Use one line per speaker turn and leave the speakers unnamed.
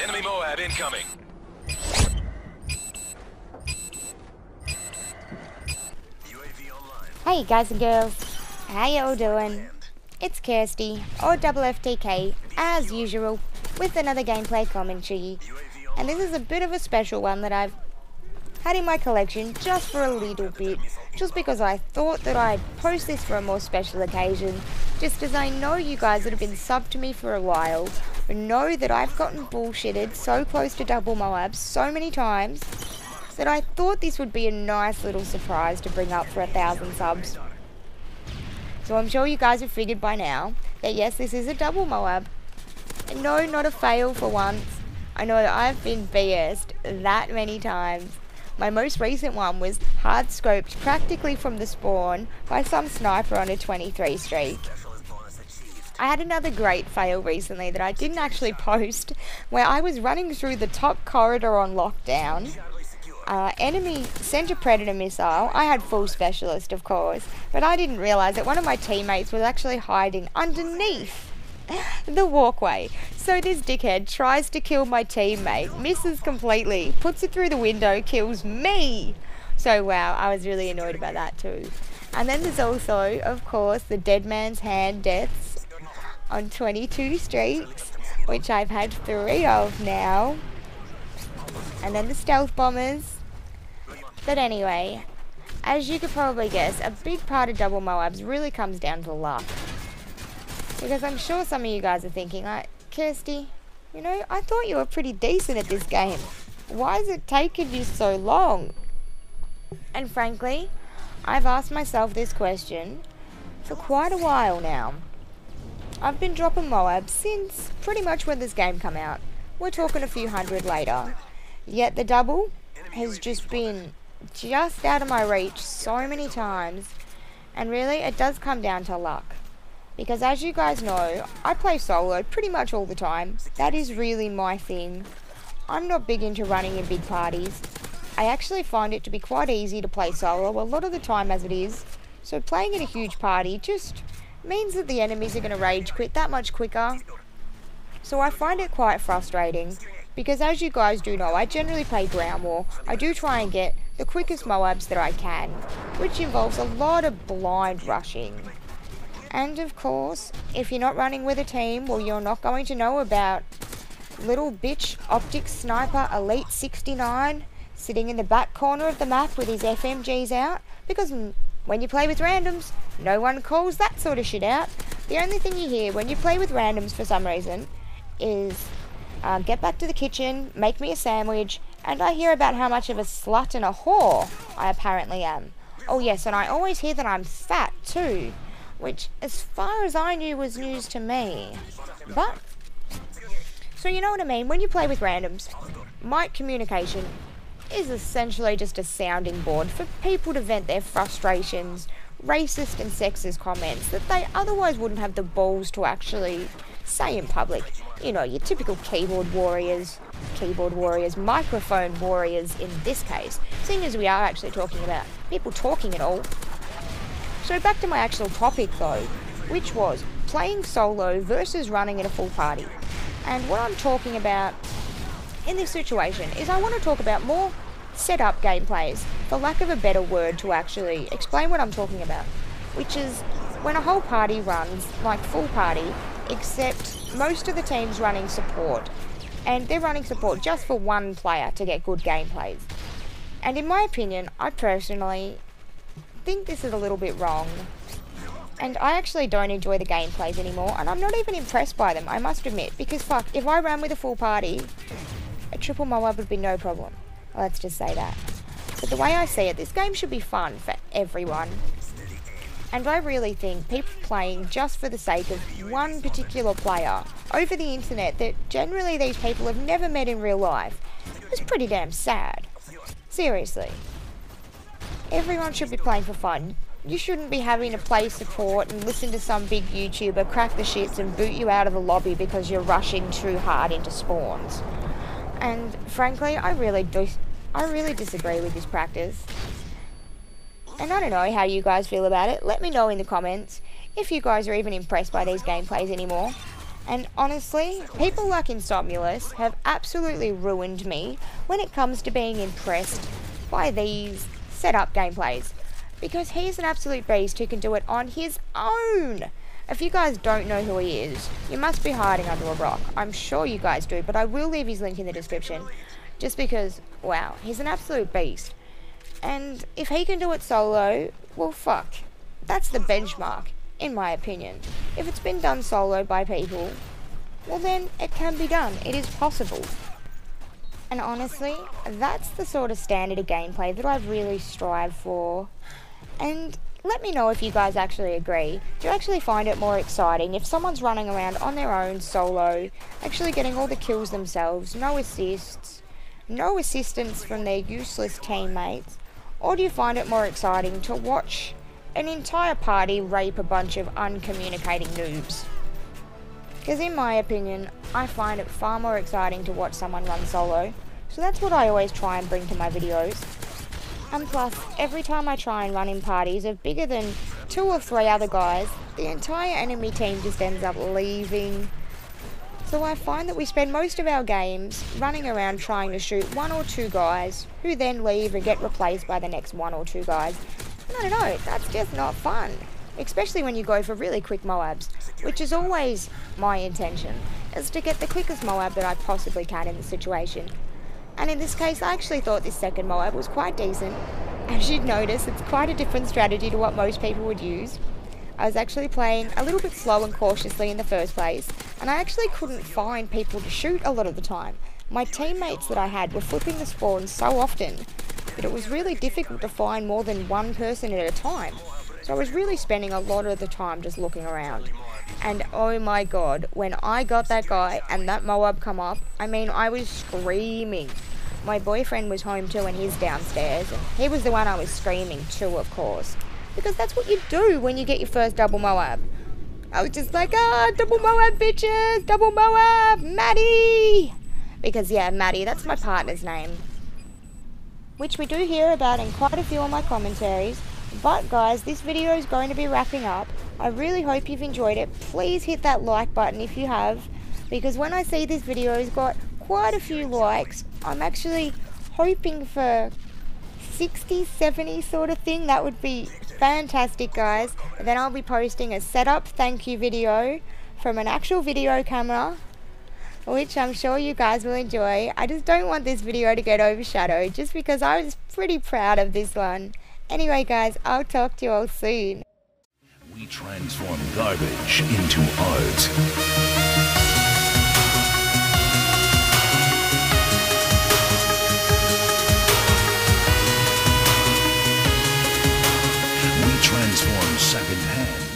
Enemy MOAB incoming. UAV online.
Hey guys and girls, how y'all doing? It's Kirsty, or Double FTK, as usual, with another gameplay commentary. And this is a bit of a special one that I've had in my collection just for a little bit, just because I thought that I'd post this for a more special occasion, just as I know you guys that have been subbed to me for a while know that I've gotten bullshitted so close to Double MOAB so many times that I thought this would be a nice little surprise to bring up for 1,000 subs. So I'm sure you guys have figured by now that yes, this is a Double MOAB. And no, not a fail for once. I know that I've been BS'd that many times. My most recent one was hard scoped practically from the spawn by some sniper on a 23 streak. I had another great fail recently that I didn't actually post, where I was running through the top corridor on lockdown. Enemy sent a predator missile. I had full specialist, of course, but I didn't realise that one of my teammates was actually hiding underneath the walkway. So this dickhead tries to kill my teammate, misses completely, puts it through the window, kills me. So wow, I was really annoyed about that too. And then there's also, of course, the dead man's hand deaths on 22 streaks, which I've had 3 of now. And then the stealth bombers. But anyway, as you could probably guess, a big part of Double MOABs really comes down to luck. Because I'm sure some of you guys are thinking, like, Kirsty, you know, I thought you were pretty decent at this game. Why is it taking you so long? And frankly, I've asked myself this question for quite a while now. I've been dropping MOAB since pretty much when this game come out. We're talking a few hundred later. Yet the double has just been just out of my reach so many times. And really, it does come down to luck. Because as you guys know, I play solo pretty much all the time. That is really my thing. I'm not big into running in big parties. I actually find it to be quite easy to play solo a lot of the time as it is. So playing in a huge party just means that the enemies are going to rage quit that much quicker. So I find it quite frustrating. Because as you guys do know, I generally play ground war. I do try and get the quickest MOABs that I can, which involves a lot of blind rushing. And of course, if you're not running with a team, well, you're not going to know about little bitch optic sniper Elite 69 sitting in the back corner of the map with his FMGs out, because when you play with randoms, no one calls that sort of shit out. The only thing you hear when you play with randoms for some reason is get back to the kitchen, make me a sandwich, and I hear about how much of a slut and a whore I apparently am. Oh yes, and I always hear that I'm fat too, which as far as I knew was news to me. But, so you know what I mean, when you play with randoms, mic communication is essentially just a sounding board for people to vent their frustrations, racist and sexist comments that they otherwise wouldn't have the balls to actually say in public. You know, your typical keyboard warriors, microphone warriors in this case, seeing as we are actually talking about people talking at all. So back to my actual topic though, which was playing solo versus running in a full party. And what I'm talking about in this situation is I want to talk about more setup gameplays, for lack of a better word to actually explain what I'm talking about, which is when a whole party runs like full party, except most of the teams running support, and they're running support just for one player to get good gameplays. And in my opinion, I personally think this is a little bit wrong, and I actually don't enjoy the gameplays anymore, and I'm not even impressed by them, I must admit, because fuck, if I ran with a full party, a triple MOAB would be no problem. Let's just say that. But the way I see it, this game should be fun for everyone. And I really think people playing just for the sake of one particular player over the internet that generally these people have never met in real life is pretty damn sad. Seriously. Everyone should be playing for fun. You shouldn't be having to play support and listen to some big YouTuber crack the shits and boot you out of the lobby because you're rushing too hard into spawns. And frankly, I really disagree with this practice. And I don't know how you guys feel about it. Let me know in the comments if you guys are even impressed by these gameplays anymore. And honestly, people like Insomnulus have absolutely ruined me when it comes to being impressed by these setup gameplays. Because he's an absolute beast who can do it on his own. If you guys don't know who he is, you must be hiding under a rock. I'm sure you guys do, but I will leave his link in the description. Just because, wow, he's an absolute beast. And if he can do it solo, well fuck. That's the benchmark, in my opinion. If it's been done solo by people, well then it can be done. It is possible. And honestly, that's the sort of standard of gameplay that I really strive for. And let me know if you guys actually agree. Do you actually find it more exciting if someone's running around on their own solo, actually getting all the kills themselves, no assists, no assistance from their useless teammates? Or do you find it more exciting to watch an entire party rape a bunch of uncommunicating noobs? Because in my opinion, I find it far more exciting to watch someone run solo. So that's what I always try and bring to my videos. And plus, every time I try and run in parties of bigger than 2 or 3 other guys, the entire enemy team just ends up leaving. So I find that we spend most of our games running around trying to shoot 1 or 2 guys, who then leave and get replaced by the next 1 or 2 guys. And I don't know, that's just not fun. Especially when you go for really quick MOABs, which is always my intention, is to get the quickest MOAB that I possibly can in the situation. And in this case, I actually thought this second MOAB was quite decent. As you'd notice, it's quite a different strategy to what most people would use. I was actually playing a little bit slow and cautiously in the first place, and I actually couldn't find people to shoot a lot of the time. My teammates that I had were flipping the spawn so often that it was really difficult to find more than one person at a time. So I was really spending a lot of the time just looking around. And oh my god, when I got that guy and that MOAB come up, I mean, I was screaming. My boyfriend was home too and he's downstairs, and he was the one I was screaming to, of course. Because that's what you do when you get your first double MOAB. I was just like, double MOAB bitches, double MOAB, Maddie! Because yeah, Maddie, that's my partner's name. Which we do hear about in quite a few of my commentaries. But guys, this video is going to be wrapping up. I really hope you've enjoyed it. Please hit that like button if you have, because when I see this video has got quite a few likes, I'm actually hoping for 60, 70 sort of thing. That would be fantastic, guys. And then I'll be posting a setup thank you video from an actual video camera, which I'm sure you guys will enjoy. I just don't want this video to get overshadowed, just because I was pretty proud of this one. Anyway guys, I'll talk to you all soon.
We transform garbage into art. We transform secondhand